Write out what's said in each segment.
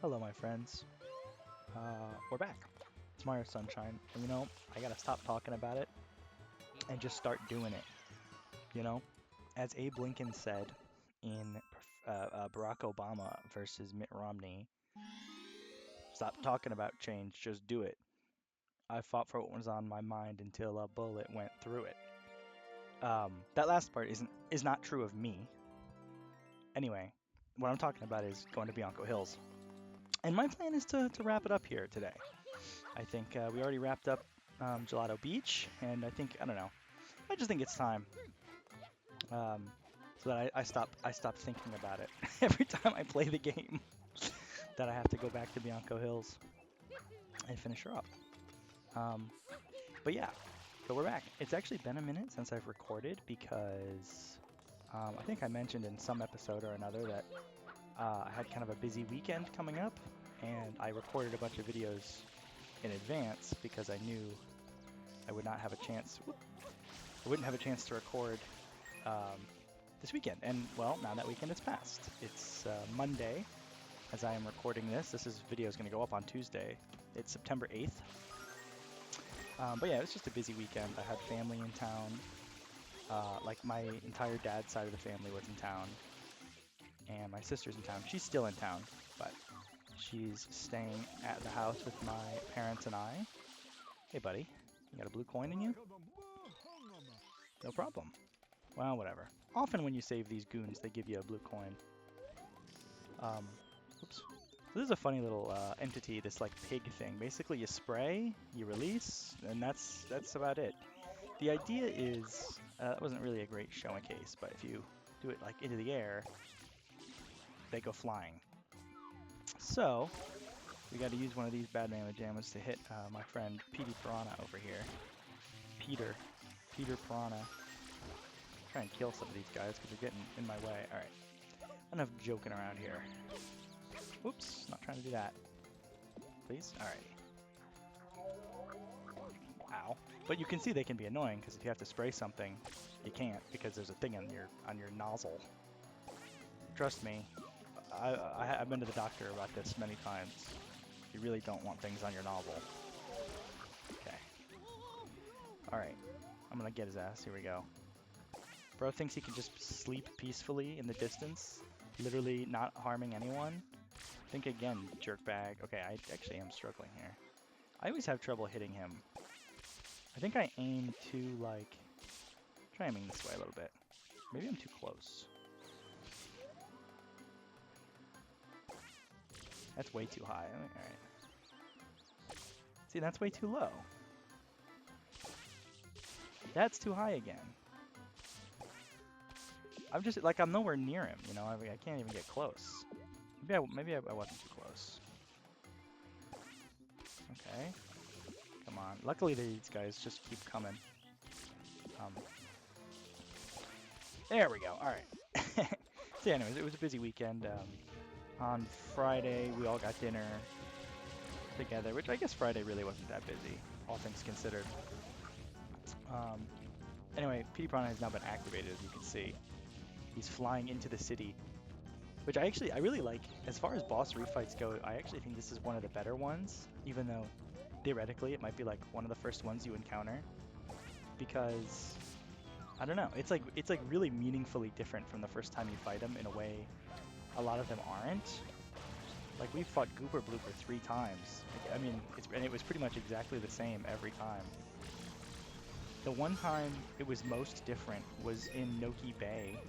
Hello, my friends. We're back. It's Mario Sunshine, and I gotta stop talking about it and just start doing it. You know, as Abe Lincoln said in Barack Obama versus Mitt Romney, stop talking about change, just do it. I fought for what was on my mind until a bullet went through it. That last part is not true of me. Anyway, what I'm talking about is going to Bianco Hills. And my plan is to wrap it up here today. I think we already wrapped up Gelato Beach, and I don't know. I just think it's time. So that I stop thinking about it every time I play the game. That I have to go back to Bianco Hills and finish her up. But yeah, we're back. It's actually been a minute since I've recorded because I think I mentioned in some episode or another that I had kind of a busy weekend coming up, and I recorded a bunch of videos in advance because I knew I would not have a chance. I wouldn't have a chance to record this weekend. And well, now that weekend has passed. It's Monday as I am recording this. This video is going to go up on Tuesday. It's September 8th. But yeah, it was just a busy weekend. I had family in town. Like my entire dad's side of the family was in town. And my sister's in town. She's still in town, but she's staying at the house with my parents and I. Hey, buddy. You got a blue coin in you? No problem. Well, whatever. Often when you save these goons, they give you a blue coin. Oops. So this is a funny little entity, this like pig thing. Basically, you spray, you release, and that's about it. The idea is, that wasn't really a great showcase, but if you do it like into the air, they go flying. So, we got to use one of these bad man pajamas to hit my friend Petey Piranha over here. Peter Piranha. Try and kill some of these guys because they're getting in my way. Alright. Enough joking around here. Whoops, not trying to do that. Please? Alrighty. Ow. But you can see they can be annoying because if you have to spray something, you can't because there's a thing on your nozzle. Trust me, I've been to the doctor about this many times. You really don't want things on your nozzle. Okay. Alright. I'm gonna get his ass. Here we go. Bro thinks he can just sleep peacefully in the distance, literally not harming anyone. Think again, jerkbag. Okay, I actually am struggling here. I always have trouble hitting him. I think I aim too, like... Try aiming this way a little bit. Maybe I'm too close. That's way too high. Alright. See, that's way too low. That's too high again. I'm nowhere near him, I can't even get close. Maybe I wasn't too close. Okay. Come on. Luckily these guys just keep coming. There we go. Alright. So anyways, it was a busy weekend. On Friday, we all got dinner together, which I guess Friday really wasn't that busy, all things considered. Anyway, Petey Piranha has now been activated, as you can see. He's flying into the city, which I really like. As far as boss refights go, I actually think this is one of the better ones, even though theoretically it might be like one of the first ones you encounter, because I don't know, it's like really meaningfully different from the first time you fight him in a way a lot of them aren't. Like we fought Goober Blooper 3 times. I mean, and it was pretty much exactly the same every time. The one time it was most different was in Noki Bay,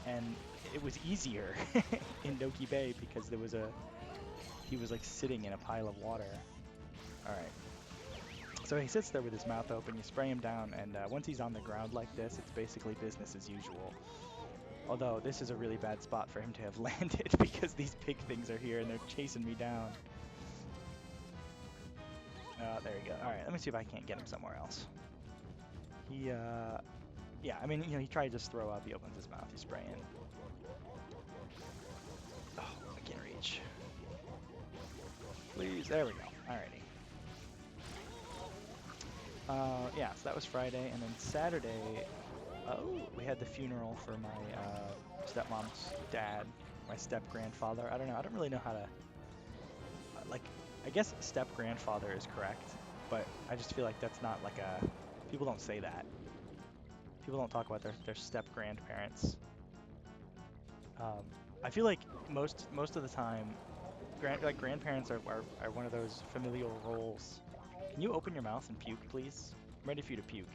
and it was easier in Noki Bay because he was like sitting in a pile of water. Alright. So he sits there with his mouth open, you spray him down, and once he's on the ground like this, it's basically business as usual. Although this is a really bad spot for him to have landed because these pig things are here and they're chasing me down. There you go. Alright, let me see if I can't get him somewhere else. Yeah, I mean, he tried to just throw up, he opens his mouth, he's spraying. Oh, I can't reach. Please, there we go. Alrighty. Yeah, so that was Friday, and then Saturday, we had the funeral for my stepmom's dad, my step-grandfather. I don't know, I don't really know how to like, I guess step-grandfather is correct, but I just feel like that's not like a, people don't say that. People don't talk about their step-grandparents. I feel like most of the time, grandparents are one of those familial roles. Can you open your mouth and puke, please? I'm ready for you to puke.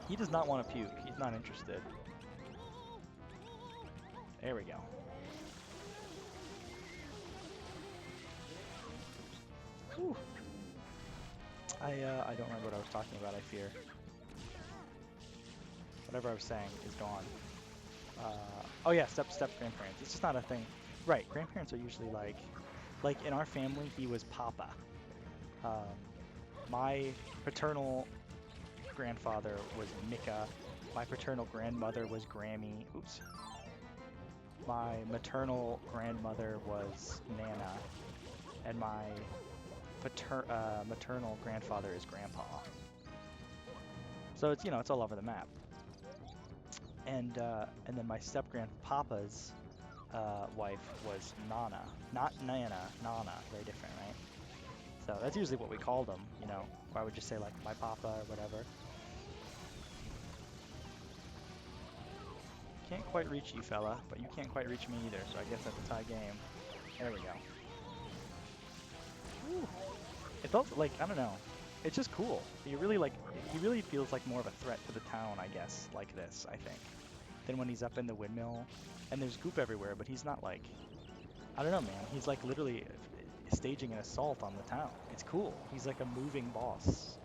He does not want to puke. He's not interested. There we go. Whew. I don't remember what I was talking about, I fear. Whatever I was saying is gone. Oh yeah, step grandparents. It's just not a thing. Right, grandparents are usually like in our family, he was Papa. My paternal grandfather was Mika. My paternal grandmother was Grammy. Oops. My maternal grandmother was Nana. And my maternal grandfather is Grandpa. So it's, you know, it's all over the map. And then my step grandpapa's wife was Nana, not Nana, Nana. Very different, right? So that's usually what we called them, you know. Or I would just say like my papa or whatever. Can't quite reach you, fella, but you can't quite reach me either. So I guess that's a tie game. There we go. Whew. It felt like, I don't know. It's just cool. You really like, he really feels like more of a threat to the town, I guess, like this, I think, than when he's up in the windmill. And there's goop everywhere, but he's not like, I don't know, man. He's like literally staging an assault on the town. It's cool. He's like a moving boss.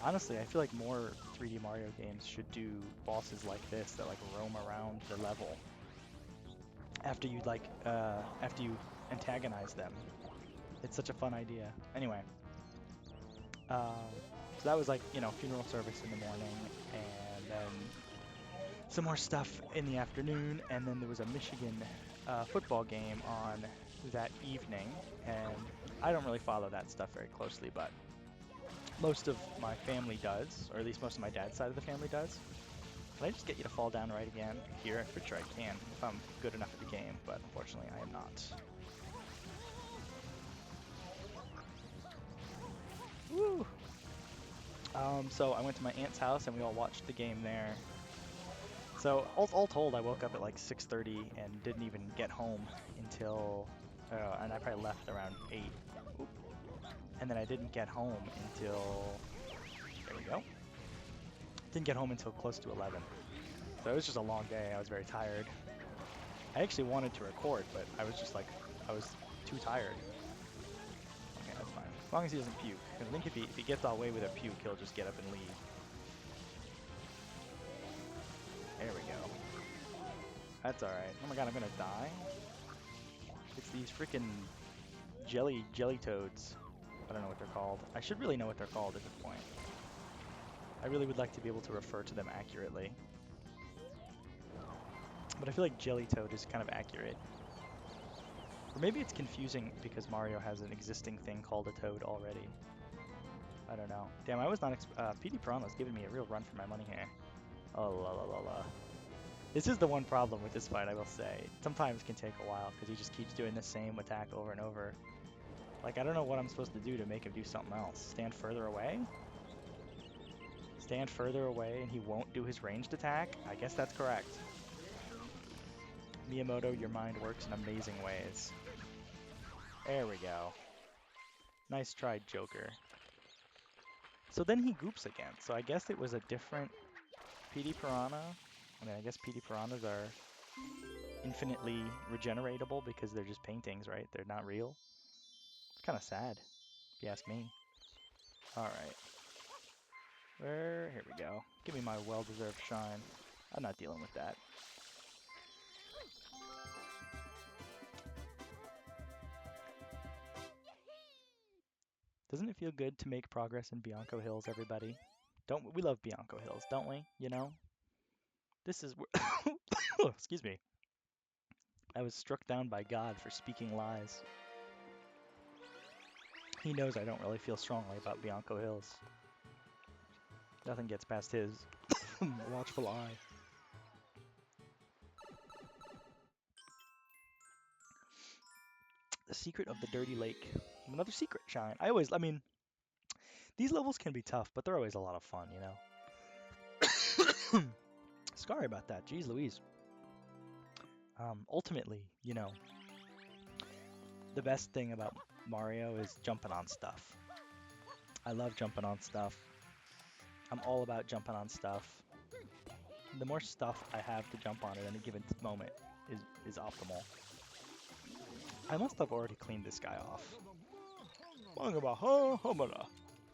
Honestly, I feel like more 3D Mario games should do bosses like this that like roam around the level after you after you antagonize them. It's such a fun idea. Anyway, so that was like, you know, funeral service in the morning, and then some more stuff in the afternoon, and then there was a Michigan football game on that evening, and I don't really follow that stuff very closely, but most of my family does, or at least most of my dad's side of the family does. Can I just get you to fall down right again? Here, I'm pretty sure I can, if I'm good enough at the game, but unfortunately I am not. Woo! So I went to my aunt's house and we all watched the game there. So all told, I woke up at like 6:30 and didn't even get home until, and I probably left around 8. Oop. And then I didn't get home until, there we go. Didn't get home until close to 11. So it was just a long day. I was very tired. I actually wanted to record, but I was just like, I was too tired. Okay, that's fine. As long as he doesn't puke. I think if he gets away with a puke, he'll just get up and leave. There we go. That's alright. Oh my god, I'm gonna die? It's these freaking jelly toads. I don't know what they're called. I should really know what they're called at this point. I really would like to be able to refer to them accurately. But I feel like jelly toad is kind of accurate. Or maybe it's confusing because Mario has an existing thing called a toad already. I don't know. Damn, I was not PD Piranha's giving me a real run for my money here. Oh la la la la. This is the one problem with this fight, I will say. Sometimes it can take a while because he just keeps doing the same attack over and over. Like, I don't know what I'm supposed to do to make him do something else. Stand further away? Stand further away and he won't do his ranged attack? I guess that's correct. Miyamoto, your mind works in amazing ways. There we go. Nice try, Joker. So then he goops again. So I guess it was a different PD Piranha. I mean, I guess PD Piranhas are infinitely regeneratable because they're just paintings, right? They're not real. It's kind of sad, if you ask me. Alright. Here we go. Give me my well-deserved shine. I'm not dealing with that. Doesn't it feel good to make progress in Bianco Hills, everybody? Don't we love Bianco Hills, don't we? You know? This is oh, excuse me. I was struck down by God for speaking lies. He knows I don't really feel strongly about Bianco Hills. Nothing gets past his watchful eye. Secret of the Dirty Lake. Another secret shine. I mean, these levels can be tough, but they're always a lot of fun, you know? Sorry about that. Jeez Louise. Ultimately, you know, the best thing about Mario is jumping on stuff. I love jumping on stuff. I'm all about jumping on stuff. The more stuff I have to jump on at any given moment is optimal. I must have already cleaned this guy off.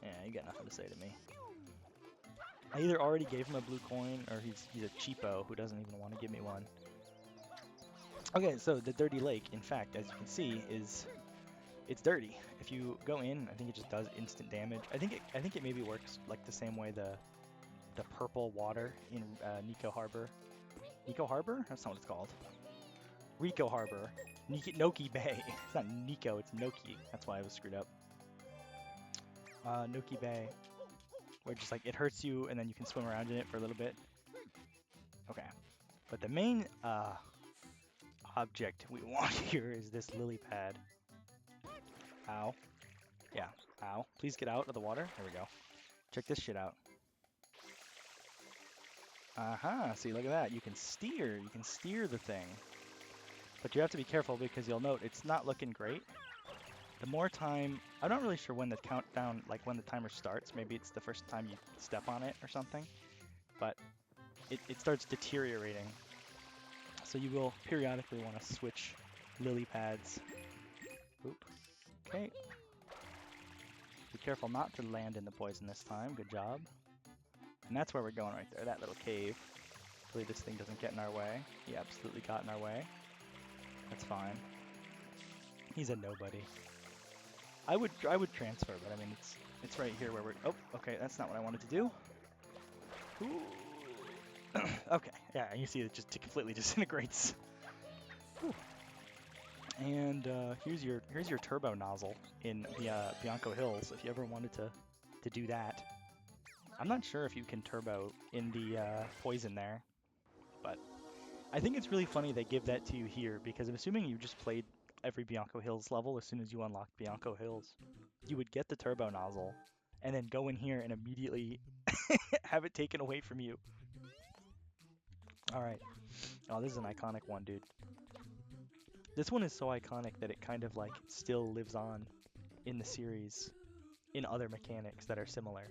Yeah, you got nothing to say to me. I either already gave him a blue coin or he's a cheapo who doesn't even want to give me one. Okay, so the Dirty Lake, in fact, as you can see, it's dirty. If you go in, I think it just does instant damage. I think it maybe works like the same way the purple water in Nico Harbor. Nico Harbor? That's not what it's called. Rico Harbor. Noki Bay. It's not Nico, it's Noki. That's why I was screwed up. Noki Bay. Where just like it hurts you and then you can swim around in it for a little bit. Okay. But the main object we want here is this lily pad. Ow. Yeah, ow. Please get out of the water. There we go. Check this shit out. Aha, see, look at that. You can steer the thing. But you have to be careful because you'll note it's not looking great. The more time, I'm not really sure when the countdown, like when the timer starts. Maybe it's the first time you step on it or something. But it starts deteriorating. So you will periodically want to switch lily pads. Oop. Okay. Be careful not to land in the poison this time. Good job. And that's where we're going right there, that little cave. Hopefully this thing doesn't get in our way. He absolutely got in our way. That's fine. He's a nobody. I would transfer, but I mean it's right here where we're. Oh, okay, that's not what I wanted to do. Ooh. Okay, yeah, you see it just completely disintegrates. Whew. And here's your turbo nozzle in the Bianco Hills if you ever wanted to do that. I'm not sure if you can turbo in the poison there, but I think it's really funny they give that to you here because I'm assuming you just played every Bianco Hills level as soon as you unlocked Bianco Hills. You would get the turbo nozzle and then go in here and immediately have it taken away from you. Alright. Oh, this is an iconic one, dude. This one is so iconic that it kind of like still lives on in the series in other mechanics that are similar.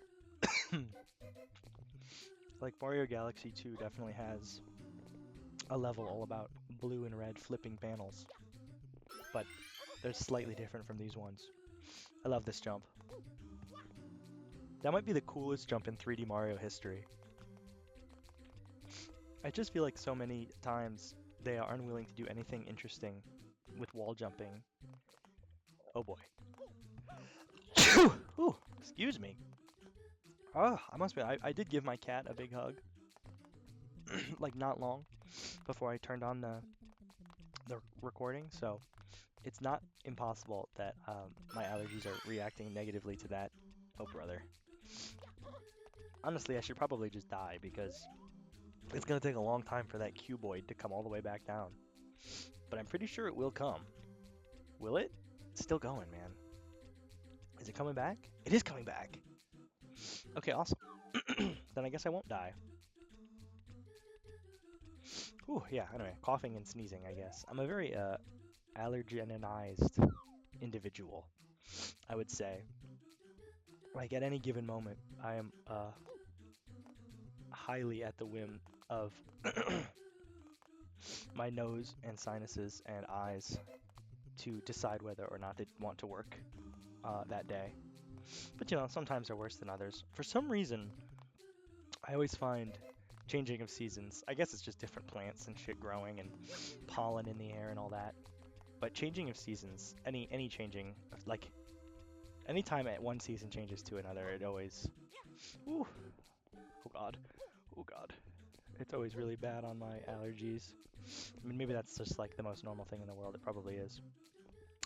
Like Mario Galaxy 2 definitely has a level all about blue and red flipping panels, but they're slightly different from these ones. I love this jump. That might be the coolest jump in 3D Mario history. I just feel like so many times they are unwilling to do anything interesting with wall jumping. Oh boy. Ooh, excuse me. Oh, I did give my cat a big hug. Like not long before I turned on the recording, so it's not impossible that my allergies are reacting negatively to that. Oh brother. Honestly, I should probably just die because it's gonna take a long time for that cuboid to come all the way back down. But I'm pretty sure it will come. Will it? It's still going, man. Is it coming back? It is coming back! Okay, awesome. Then I guess I won't die. Ooh, yeah, anyway, coughing and sneezing, I guess. I'm a very allergenized individual, I would say. Like, at any given moment, I am highly at the whim of my nose and sinuses and eyes to decide whether or not they want to work that day. But, you know, sometimes they're worse than others. For some reason, I always find changing of seasons, I guess it's just different plants and shit growing and pollen in the air and all that. But changing of seasons, any changing, like, anytime one season changes to another, it always, ooh, oh god, oh god. It's always really bad on my allergies. I mean, maybe that's just like the most normal thing in the world. It probably is.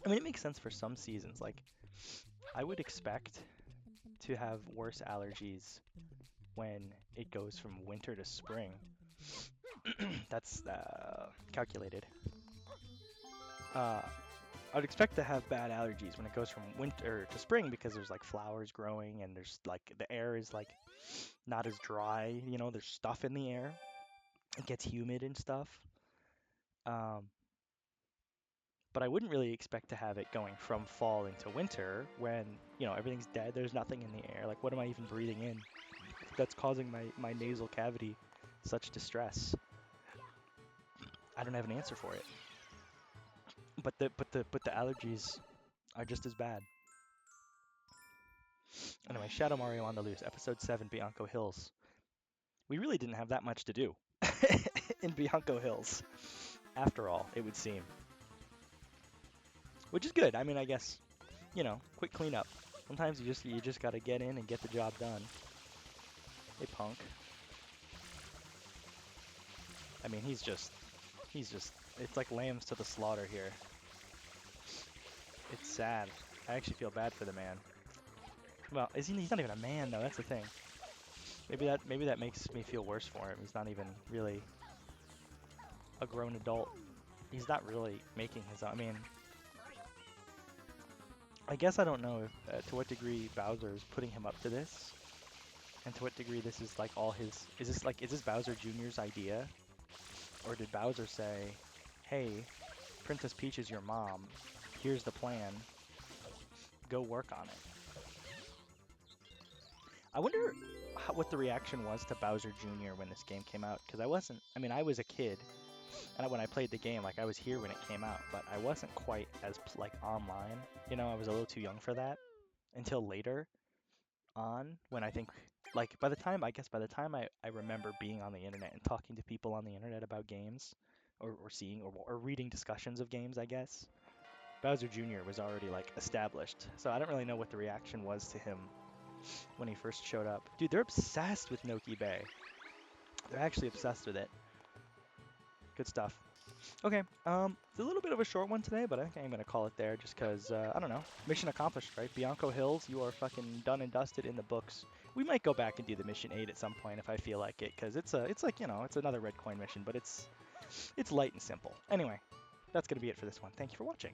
I mean, it makes sense for some seasons. Like, I would expect to have worse allergies when it goes from winter to spring. That's calculated. I'd expect to have bad allergies when it goes from winter to spring because there's like flowers growing and there's like the air is like not as dry, you know, there's stuff in the air. It gets humid and stuff. Um, but I wouldn't really expect to have it going from fall into winter when, you know, everything's dead, there's nothing in the air. Like what am I even breathing in that's causing my nasal cavity such distress? I don't have an answer for it. But the allergies are just as bad. Anyway, Shadow Mario on the Loose, Episode 7, Bianco Hills. We really didn't have that much to do in Bianco Hills, after all, it would seem. Which is good. I mean, I guess, you know, quick cleanup. Sometimes you just gotta get in and get the job done. Hey, punk. I mean, it's like lambs to the slaughter here. It's sad. I actually feel bad for the man. Well, he's not even a man though, that's the thing. Maybe that makes me feel worse for him. He's not even really a grown adult. He's not really making his own. I mean, I guess I don't know if, to what degree Bowser is putting him up to this, and to what degree this is like all his. Is this Bowser Jr.'s idea, or did Bowser say, "Hey, Princess Peach is your mom. Here's the plan. Go work on it." I wonder what the reaction was to Bowser Jr. when this game came out, because I wasn't. I mean, I was a kid, and when I played the game, like I was here when it came out, but I wasn't quite as like online. You know, I was a little too young for that until later on when I think like by the time I remember being on the internet and talking to people on the internet about games or seeing or reading discussions of games, I guess Bowser Jr. was already like established. So I don't really know what the reaction was to him when he first showed up. Dude, they're obsessed with Noki Bay. They're actually obsessed with it. Good stuff. Okay, it's a little bit of a short one today, but I think I'm gonna call it there just because, I don't know, mission accomplished, right? Bianco Hills, you are fucking done and dusted in the books. We might go back and do the mission 8 at some point if I feel like it, because it's like, you know, it's another red coin mission, but it's light and simple. Anyway, that's gonna be it for this one. Thank you for watching.